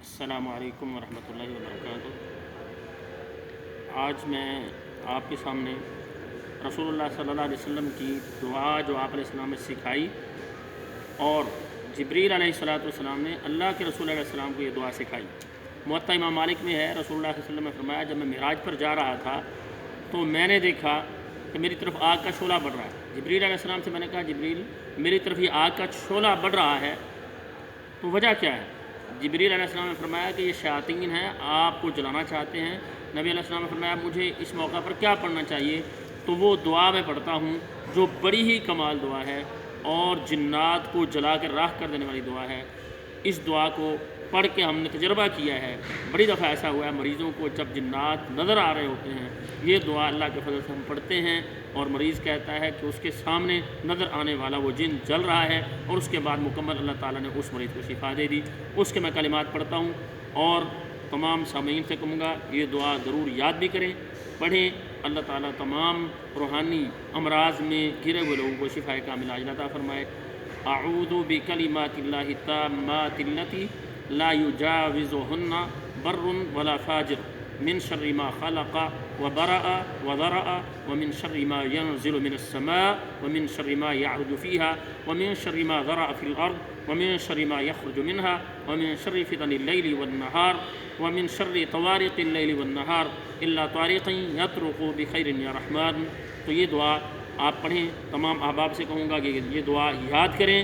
السلام علیکم ورحمۃ اللہ وبرکاتہ۔ آج میں آپ کے سامنے رسول اللہ صلی اللہ علیہ وسلم کی دعا جو آپ علیہ السلام نے سکھائی اور جبریل علیہ السلام نے اللہ کے رسول علیہ السلام کو یہ دعا سکھائی۔ موطا امام مالک میں ہے، رسول اللہ صلی اللہ علیہ وسلم نے فرمایا جب میں معراج پر جا رہا تھا تو میں نے دیکھا کہ میری طرف آگ کا شعلہ بڑھ رہا ہے۔ جبریل علیہ السلام سے میں نے کہا جبریل میری طرف یہ آگ کا شعلہ بڑھ رہا ہے تو وجہ کیا ہے؟ جبریل علیہ السلام نے فرمایا کہ یہ شیاطین ہیں، آپ کو جلانا چاہتے ہیں۔ نبی علیہ السلام نے فرمایا مجھے اس موقع پر کیا پڑھنا چاہیے؟ تو وہ دعا میں پڑھتا ہوں جو بڑی ہی کمال دعا ہے اور جنات کو جلا کر راکھ کر دینے والی دعا ہے۔ اس دعا کو پڑھ کے ہم نے تجربہ کیا ہے، بڑی دفعہ ایسا ہوا ہے مریضوں کو جب جنات نظر آ رہے ہوتے ہیں یہ دعا اللہ کے فضل سے ہم پڑھتے ہیں اور مریض کہتا ہے کہ اس کے سامنے نظر آنے والا وہ جن جل رہا ہے اور اس کے بعد مکمل اللہ تعالیٰ نے اس مریض کو شفا دے دی۔ اس کے میں کلمات پڑھتا ہوں اور تمام سامعین سے کہوں گا یہ دعا ضرور یاد بھی کریں، پڑھیں۔ اللہ تعالیٰ تمام روحانی امراض میں گرے ہوئے لوگوں کو شفا کاملہ عاجلہ عطا فرمائے۔ اعوذ بکلمات اللہ التامات التی لا یجاوزہن بر ولا فاجر من شر ما خلق وبرأ وذرأ ومن شر ما ينزل من السماء ومن شر ما يعرج فيها ومن شر ما ذرأ في الأرض ومن شر ما يخرج منها ومن شر فتن الليل والنهار ومن شر طوارق الليل والنهار إلا طارق يطرق بخير يا رحمن۔ تو یہ دعا آپ پڑھیں، تمام احباب سے کہوں گا کہ یہ دعا یاد کریں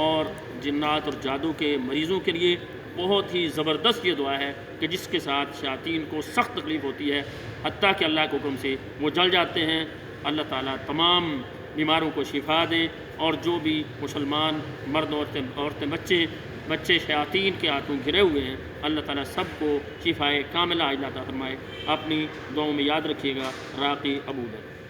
اور جنات اور جادو کے مریضوں کے لیے بہت ہی زبردست یہ دعا ہے کہ جس کے ساتھ شیاطین کو سخت تکلیف ہوتی ہے حتیٰ کہ اللہ کے حکم سے وہ جل جاتے ہیں۔ اللہ تعالیٰ تمام بیماروں کو شفا دیں اور جو بھی مسلمان مرد عورتیں بچے شیاطین کے ہاتھوں گھرے ہوئے ہیں اللہ تعالیٰ سب کو شفا کاملہ عاجلہ عطا فرمائے۔ اپنی دعاؤں میں یاد رکھیے گا۔ راقی ابو بکر۔